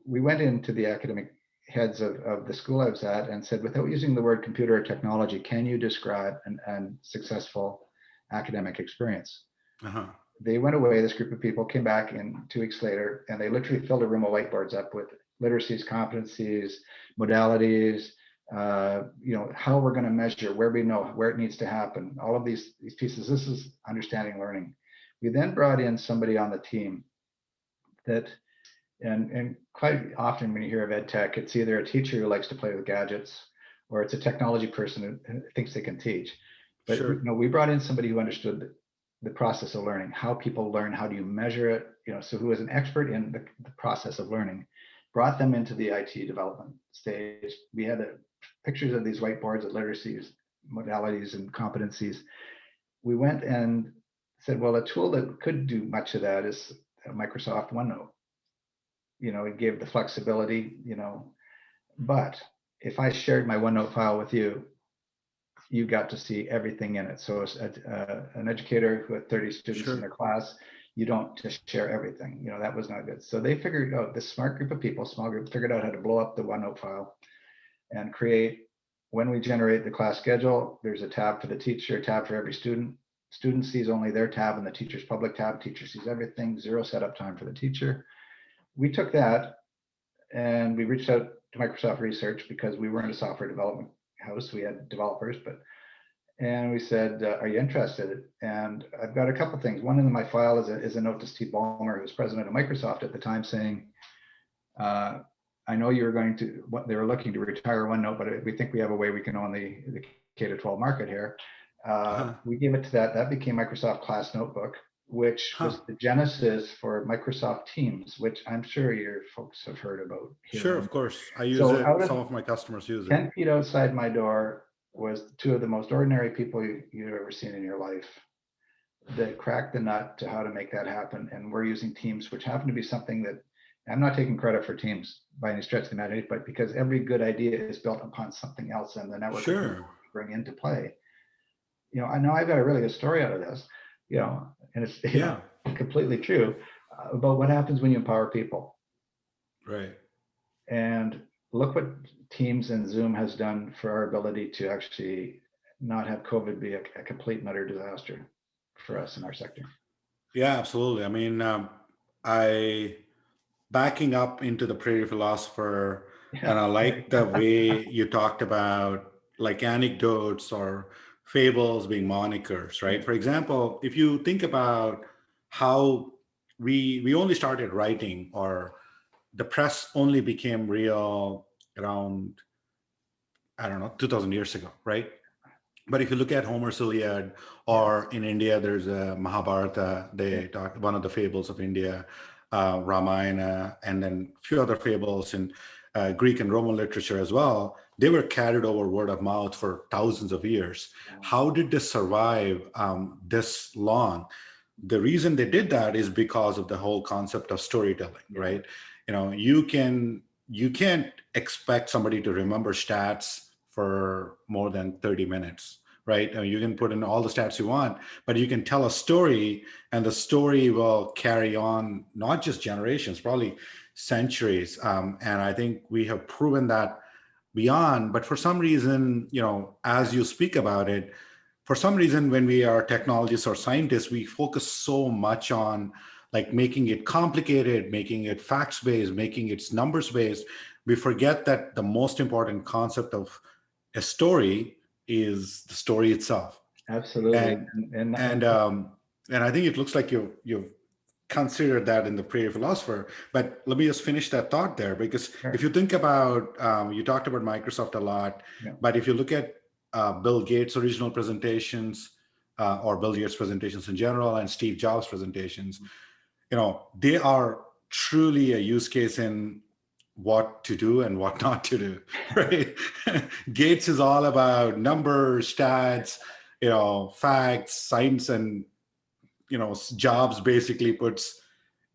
we went into the academic heads of the school I was at and said, without using the word computer or technology, can you describe an successful academic experience? Uh-huh. They went away, this group of people came back in 2 weeks later, and they literally filled a room of whiteboards up with literacies, competencies, modalities, how we're going to measure, where we know, where it needs to happen, all of these pieces. This is understanding learning. We then brought in somebody on the team that, and quite often when you hear of ed tech, it's either a teacher who likes to play with gadgets or it's a technology person who thinks they can teach. But Sure. we brought in somebody who understood the process of learning, how people learn, how do you measure it, so who is an expert in the process of learning, brought them into the IT development stage. We had pictures of these whiteboards of literacies, modalities, and competencies. We went and said, well, a tool that could do much of that is Microsoft OneNote. It gave the flexibility, but if I shared my OneNote file with you, you got to see everything in it. So as an educator who had 30 students in their class, you don't just share everything. That was not good. So they figured out, this smart group of people, small group, figured out how to blow up the OneNote file and create, when we generate the class schedule, there's a tab for the teacher, a tab for every student. Student sees only their tab and the teacher's public tab. Teacher sees everything, zero setup time for the teacher. We took that and we reached out to Microsoft Research because we weren't a software development house. We had developers, and we said, are you interested? And I've got a couple things. One in my file is a note to Steve Ballmer, who was president of Microsoft at the time, saying, I know you were they were looking to retire OneNote, but we think we have a way we can own the K-12 market here. We gave it to that. That became Microsoft Class Notebook, which was the genesis for Microsoft Teams, which I'm sure your folks have heard about. Sure, of course. I use So it. out Some of of my customers use it. 10 feet outside my door was 2 of the most ordinary people you've ever seen in your life that cracked the nut to how to make that happen. And we're using Teams, which happened to be something that, I'm not taking credit for Teams by any stretch of the imagination, but because every good idea is built upon something else and the network of people bring into play. I know I've got a really good story out of this, and it's completely true about what happens when you empower people. Right. And look what Teams and Zoom has done for our ability to actually not have COVID be a complete and utter disaster for us in our sector. Yeah, absolutely. I mean, I backing up into the Prairie Philosopher, and I like the way you talked about like anecdotes or fables being monikers, right? For example, if you think about how we only started writing, or the press only became real around, I don't know, 2000 years ago, right? But if you look at Homer's Iliad, or in India, there's a Mahabharata, they talk one of the fables of India, Ramayana, and then a few other fables in Greek and Roman literature as well. They were carried over word of mouth for thousands of years. How did they survive this long? The reason they did that is because of the whole concept of storytelling, right? You can't expect somebody to remember stats for more than 30 minutes, right? You can put in all the stats you want, but you can tell a story, and the story will carry on not just generations, probably centuries. And I think we have proven that beyond. But for some reason, as you speak about it, for some reason, when we are technologists or scientists, we focus so much on like making it complicated, making it facts based, making it numbers based. We forget that the most important concept of a story is the story itself. Absolutely. And and I think it looks like you've considered that in the Prairie Philosopher. But let me just finish that thought there, because Sure. if you think about, you talked about Microsoft a lot, but if you look at Bill Gates' original presentations, or Bill Gates' presentations in general, and Steve Jobs' presentations, they are truly a use case in what to do and what not to do, right? Gates is all about numbers, stats, facts, science, and Jobs basically puts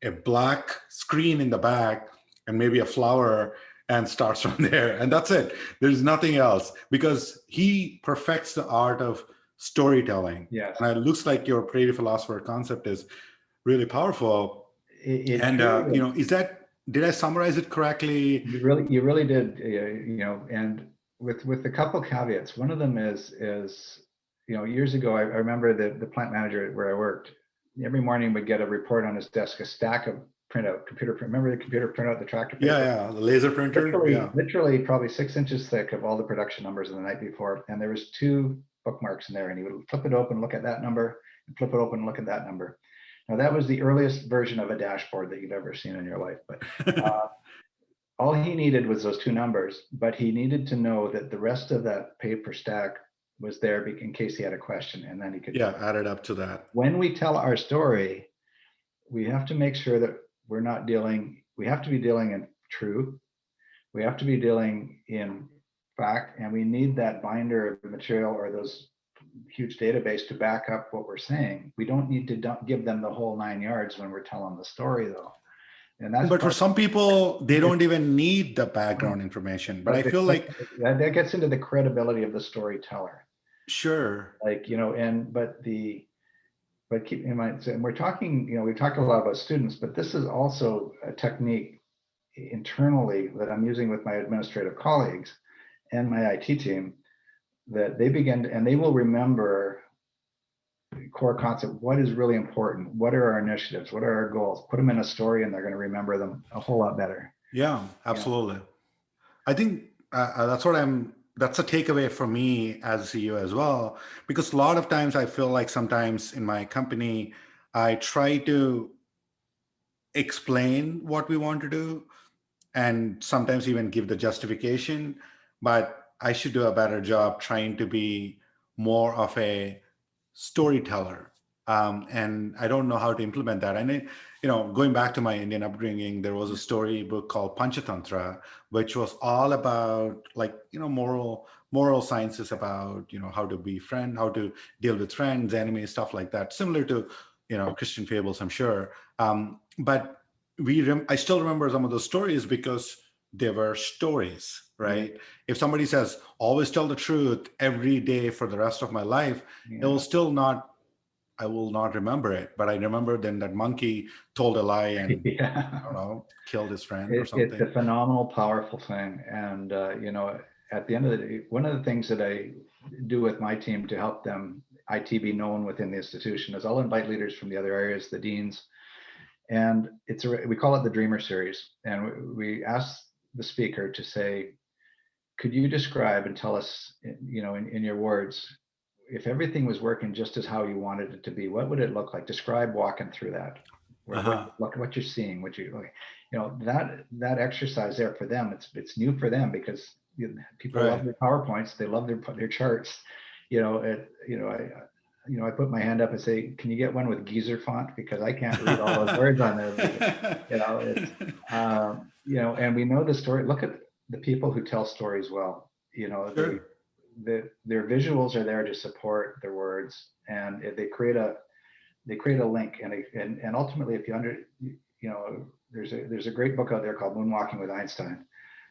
a black screen in the back and maybe a flower and starts from there, and that's it. There's nothing else, because he perfects the art of storytelling. Yes. And it looks like your Prairie Philosopher concept is really powerful. It And truly is that, did I summarize it correctly? you really did, and with a couple caveats. One of them is years ago, I remember the plant manager where I worked, every morning would get a report on his desk, a stack of computer print. Remember the computer printout, the tractor paper? Yeah, the laser printer. Literally probably 6 inches thick of all the production numbers in the night before. And there was 2 bookmarks in there, and he would flip it open, look at that number, and flip it open, look at that number. Now that was the earliest version of a dashboard that you've ever seen in your life. But all he needed was those 2 numbers, but he needed to know that the rest of that paper stack was there in case he had a question, and then he could add it up to that. When we tell our story, we have to make sure that we have to be dealing in truth, we have to be dealing in fact, and we need that binder of material or those huge database to back up what we're saying. We don't need to give them the whole 9 yards when we're telling the story, though. And that's But for some people, they don't even need the background information. But I feel like that gets into the credibility of the storyteller. Sure. But keep in mind, and we're talking, we've talked a lot about students, but this is also a technique internally that I'm using with my administrative colleagues and my IT team, that they will remember core concept. What is really important? What are our initiatives? What are our goals? Put them in a story, and they're going to remember them a whole lot better. Yeah, absolutely. Yeah. I think that's a takeaway for me as a CEO as well, because a lot of times I feel like sometimes in my company, I try to explain what we want to do and sometimes even give the justification, but I should do a better job trying to be more of a storyteller. And I don't know how to implement that. And going back to my Indian upbringing, there was a story book called Panchatantra, which was all about moral sciences about how to be friend, how to deal with friends, enemies, stuff like that, similar to Christian fables, I'm sure. But I still remember some of those stories because they were stories, right? Yeah. If somebody says, always tell the truth every day for the rest of my life, it will still not, I will not remember it. But I remember then that monkey told a lie and, I don't know, killed his friend or something. It's a phenomenal, powerful thing. And, at the end of the day, one of the things that I do with my team to help them, IT, be known within the institution, is I'll invite leaders from the other areas, the deans, and we call it the Dreamer Series. And we ask the speaker to say, could you describe and tell us, in your words, if everything was working just as how you wanted it to be, what would it look like? Describe walking through that. Uh-huh. What you're seeing, that exercise there for them, it's new for them because people love Right. their PowerPoints, they love their charts. I put my hand up and say, can you get one with geezer font? Because I can't read all those words on there. It's, and we know the story. Look at the people who tell stories well. Sure. Their visuals are there to support their words, and they create a link, and ultimately, if there's a great book out there called Moonwalking with Einstein,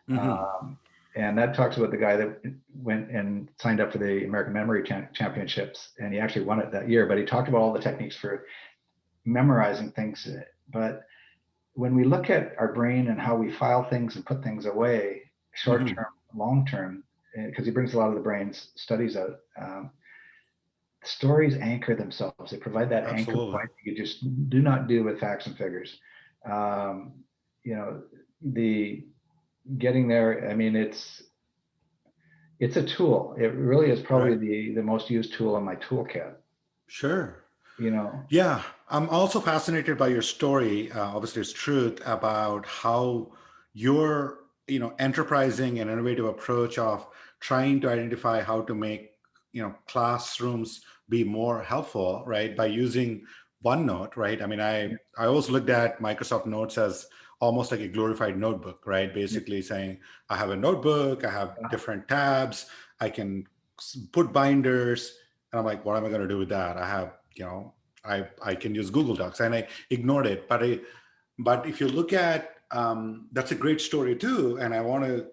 Hmm. um, and that talks about the guy that went and signed up for the American Memory Championships, and he actually won it that year. But he talked about all the techniques for memorizing things. But when we look at our brain and how we file things and put things away, short Hmm. term, long term, because he brings a lot of the brain's studies out. Stories anchor themselves. They provide that anchor Absolutely. point you just do not do with facts and figures. Um, you know, the getting there. I mean, it's a tool. It really is probably Right. the most used tool in my toolkit. Sure. You know, Yeah, I'm also fascinated by your story. Obviously, it's truth about how your, enterprising and innovative approach of trying to identify how to make, classrooms be more helpful, right? By using OneNote, right? I mean, I always looked at Microsoft Notes as almost like a glorified notebook, right? yeah, Basically saying, I have a notebook, I have yeah, different tabs, I can put binders, and I'm like, what am I going to do with that? I have, I can use Google Docs, and I ignored it. But if you look at that's a great story too, and I want to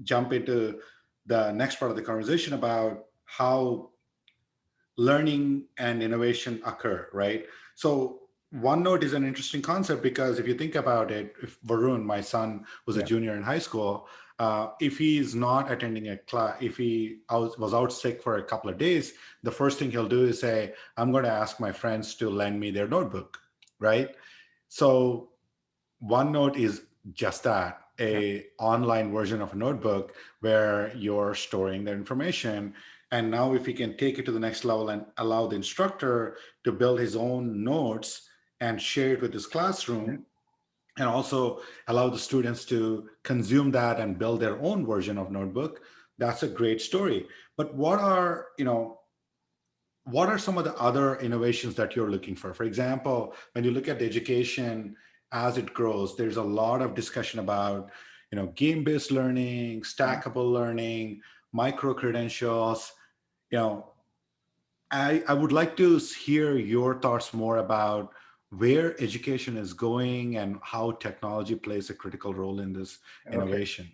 jump into the next part of the conversation about how learning and innovation occur, right? So OneNote is an interesting concept because if you think about it, if Varun, my son, was a yeah, junior in high school, if he's not attending a class, if he was out sick for a couple of days, the first thing he'll do is say, I'm going to ask my friends to lend me their notebook, right? So OneNote is just that, yeah, a online version of a notebook where you're storing the information. And now if we can take it to the next level and allow the instructor to build his own notes and share it with his yeah. classroom, and also allow the students to consume that and build their own version of notebook, that's a great story. But what are some of the other innovations that you're looking for? For example, when you look at education as it grows, there's a lot of discussion about, game-based learning, Yeah. stackable learning, micro credentials. You know, I would like to hear your thoughts more about where education is going and how technology plays a critical role in this Okay. innovation.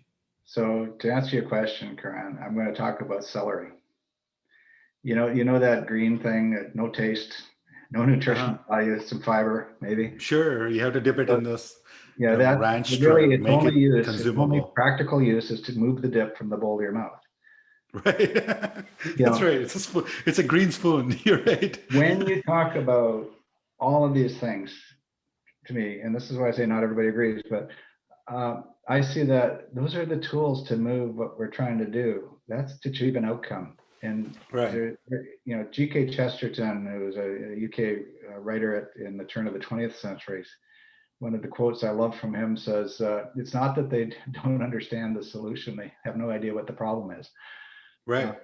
So to answer your question, Karan, I'm going to talk about celery. You know that green thing, no taste, no nutrition Uh-huh. value, some fiber, maybe. Sure, you have to dip it So in this, yeah, that ranch really strip, make it its only consumable. practical use is to move the dip from the bowl to your mouth. Right. You That's know, right. It's a spoon. It's a green spoon. You're right. when you talk about all of these things, to me, and this is why I say not everybody agrees, but I see that those are the tools to move what we're trying to do. That's to achieve an outcome. And Right. G.K. Chesterton, who was a UK writer in the turn of the 20th century, one of the quotes I love from him says, "It's not that they don't understand the solution; they have no idea what the problem is." Uh, Right.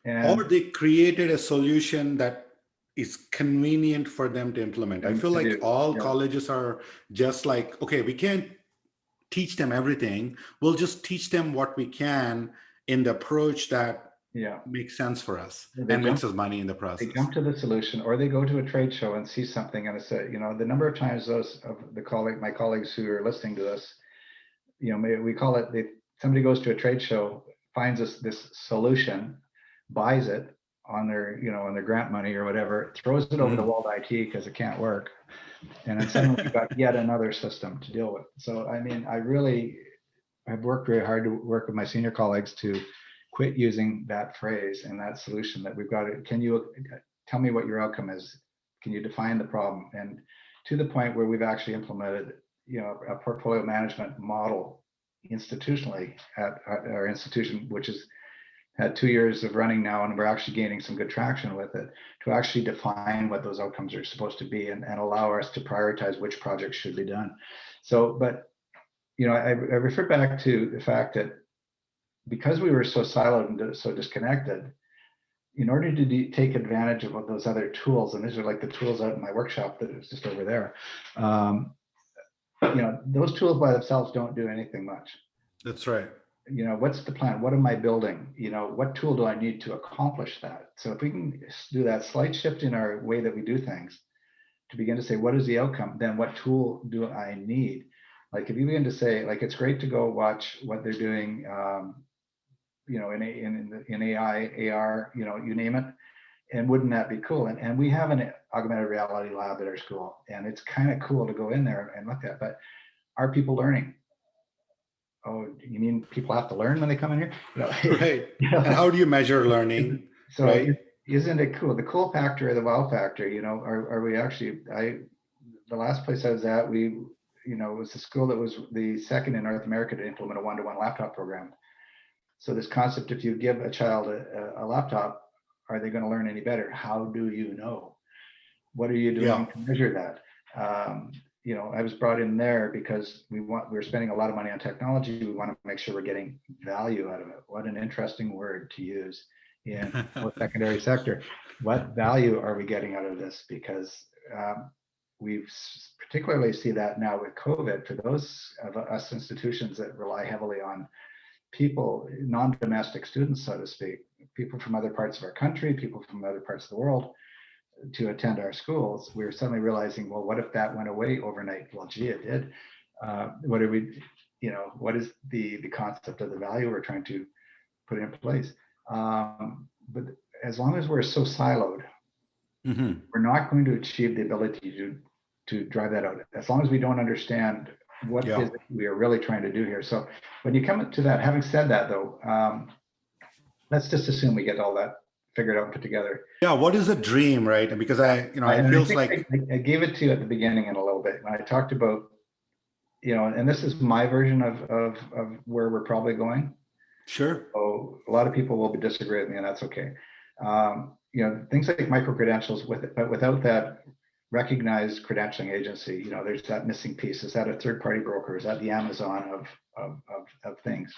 Or and they created a solution that is convenient for them to implement. I feel to like do, all yeah, colleges are just like, okay, we can't teach them everything. We'll just teach them what we can in the approach that yeah. makes sense for us They and makes jump us money in the they process. jump to the solution, or they go to a trade show and see something and it's the number of times those of my colleagues who are listening to this, maybe we call it somebody goes to a trade show, finds this solution, buys it on their grant money or whatever, throws it over the Mhm. wall to IT because it can't work, and then suddenly you've got yet another system to deal with. So I mean, I've worked very hard to work with my senior colleagues to quit using that phrase and that solution that we've got. Can you tell me what your outcome is? Can you define the problem? And to the point where we've actually implemented, a portfolio management model institutionally at our institution, which is had 2 years of running now, and we're actually gaining some good traction with it to actually define what those outcomes are supposed to be, and allow us to prioritize which projects should be done. So, but I refer back to the fact that because we were so siloed and so disconnected, in order to take advantage of those other tools, and these are like the tools out in my workshop that is just over there, those tools by themselves don't do anything much. That's right. What's the plan? What am I building? What tool do I need to accomplish that? So if we can do that slight shift in our way that we do things to begin to say, what is the outcome? Then what tool do I need? Like if you begin to say, like, it's great to go watch what they're doing, in AI, AR, you name it. And wouldn't that be cool? And we have an augmented reality lab at our school, and it's kind of cool to go in there and look at. But are people learning? Oh, you mean people have to learn when they come in here? Right. And how do you measure learning? So right? Isn't it cool? The cool factor or the wow factor, are we actually, the last place I was at, it was the school that was the second in North America to implement a one-to-one laptop program. So this concept, if you give a child a laptop, are they going to learn any better? How do you know? What are you doing to measure that? I was brought in there because we're spending a lot of money on technology. We want to make sure we're getting value out of it. What an interesting word to use in the secondary sector. What value are we getting out of this? Because we particularly see that now with COVID, for those of us institutions that rely heavily on people, non-domestic students, so to speak, people from other parts of our country, people from other parts of the world, to attend our schools. We're suddenly realizing, well, what if that went away overnight? Well, gee, it did. What is the concept of the value we're trying to put in place? But as long as we're so siloed, we're not going to achieve the ability to drive that out. As long as we don't understand what is it we are really trying to do here. So when you come to that, having said that though, let's just assume we get all that figured out and put together. Yeah, what is a dream, right? Because it feels like I gave it to you at the beginning in a little bit when I talked about, and this is my version of where we're probably going. Sure. So a lot of people will disagree with me, and that's okay. Things like micro credentials, but without that recognized credentialing agency, there's that missing piece. Is that a third-party broker? Is that the Amazon of things?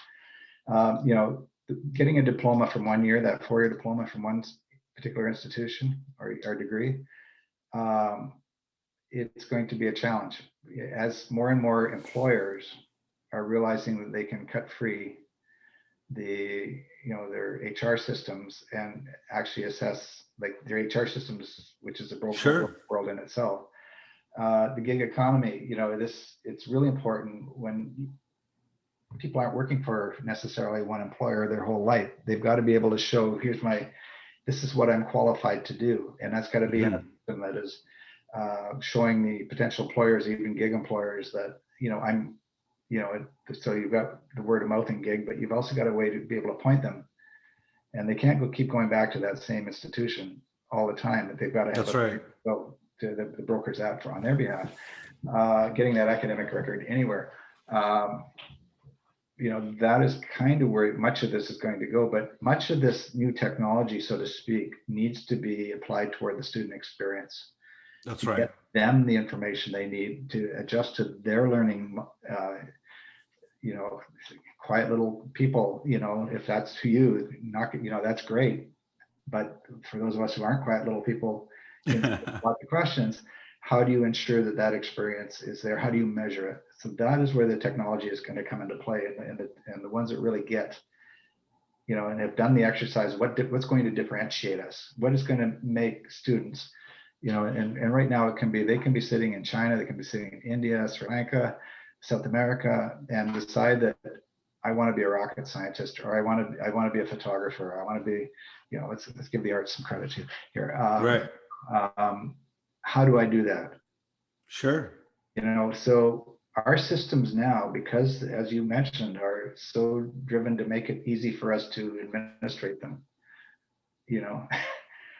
Getting a diploma from 1 year, that 4-year diploma from one particular institution or degree, it's going to be a challenge as more and more employers are realizing that they can cut free their HR systems and actually assess like their HR systems, which is a broken world in itself. The gig economy, it's really important when people aren't working for necessarily one employer their whole life. They've got to be able to show, this is what I'm qualified to do. And that's got to be in a system that is showing the potential employers, even gig employers, that, so you've got the word of mouth in gig, but you've also got a way to be able to point them. And they can't keep going back to that same institution all the time. That they've got to have go to the brokers out on their behalf, getting that academic record anywhere. That is kind of where much of this is going to go, but much of this new technology, so to speak, needs to be applied toward the student experience. That's to right. Get them the information they need to adjust to their learning, quiet little people, if that's to you, that's great. But for those of us who aren't quiet little people, lots of questions. How do you ensure that experience is there? How do you measure it? So that is where the technology is going to come into play, and the ones that really get, and have done the exercise. What's going to differentiate us? What is going to make students, and right now they can be sitting in China, they can be sitting in India, Sri Lanka, South America, and decide that I want to be a rocket scientist, or I want to be a photographer. I want to be, let's give the arts some credit here. Right. How do I do that? Sure. So our systems now, because as you mentioned, are so driven to make it easy for us to administrate them.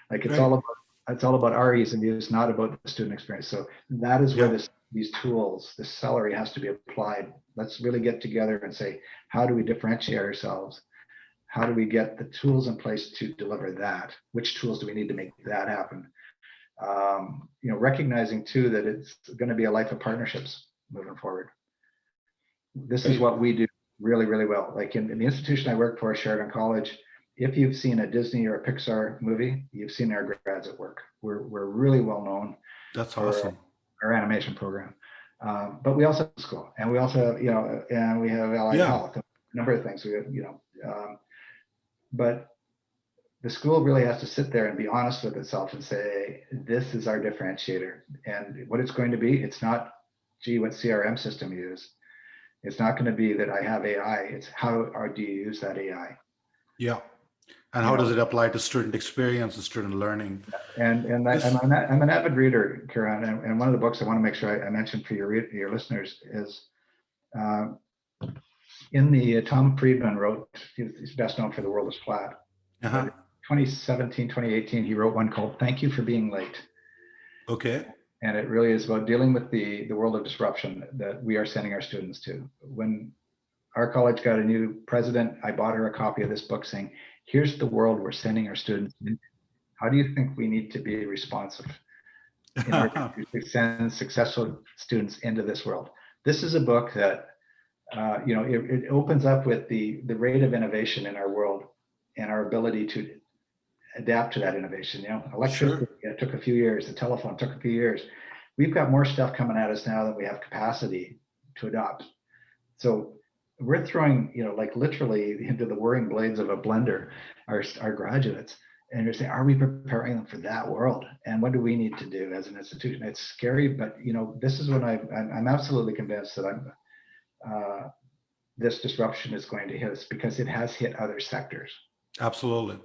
Like it's all about our ease of use, not about the student experience. So that is where these tools, this celery has to be applied. Let's really get together and say, how do we differentiate ourselves? how do we get the tools in place to deliver that? Which tools do we need to make that happen? Recognizing too that it's going to be a life of partnerships moving forward. This is what we do really, really well. Like in the institution I work for, Sheridan College, if you've seen a Disney or a Pixar movie, you've seen our grads at work. We're really well known. That's awesome. Our animation program. But we also have school, and we also, and we have allied health, a number of things. We have, but the school really has to sit there and be honest with itself and say, this is our differentiator. And what it's going to be, it's not, gee, what CRM system you use. It's not going to be that I have AI. It's how do you use that AI? Yeah. And how does it apply to student experience and student learning? And I'm an avid reader, Kiran, and one of the books I want to make sure I mention for your listeners is Tom Friedman wrote, he's best known for The World is Flat. 2017, 2018, he wrote one called Thank You for Being Late. Okay. And it really is about dealing with the world of disruption that we are sending our students to. When our college got a new president, I bought her a copy of this book saying, here's the world we're sending our students into. How do you think we need to be responsive in order to send successful students into this world? This is a book that, it opens up with the rate of innovation in our world and our ability to adapt to that innovation. Electricity took a few years, the telephone took a few years. We've got more stuff coming at us now than we have capacity to adopt. So we're throwing, like literally into the whirring blades of a blender, our graduates, and you're saying, are we preparing them for that world? And what do we need to do as an institution? It's scary, but this is when I'm absolutely convinced that this disruption is going to hit us because it has hit other sectors. Absolutely.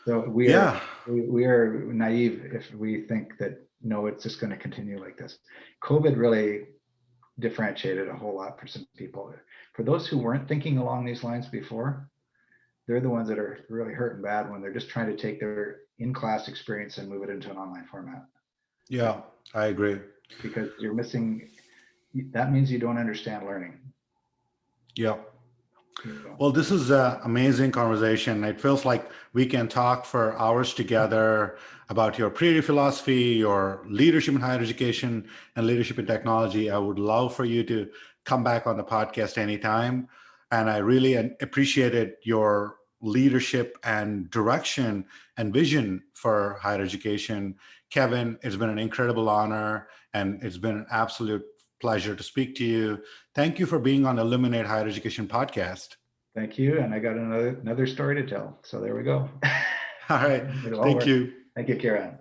So we are naive if we think that, no, it's just going to continue like this. COVID really differentiated a whole lot for some people. For those who weren't thinking along these lines before, they're the ones that are really hurting bad when they're just trying to take their in-class experience and move it into an online format. Yeah, I agree. Because you're missing, that means you don't understand learning. Yeah. Well, this is an amazing conversation. It feels like we can talk for hours together about your Prairie philosophy, your leadership in higher education, and leadership in technology. I would love for you to come back on the podcast anytime. And I really appreciated your leadership and direction and vision for higher education. Kevin, it's been an incredible honor, and it's been an absolute pleasure to speak to you. Thank you for being on the Illuminate Higher Education podcast. Thank you. And I got another story to tell. So there we go. All right. Thank you. Thank you, Kiran.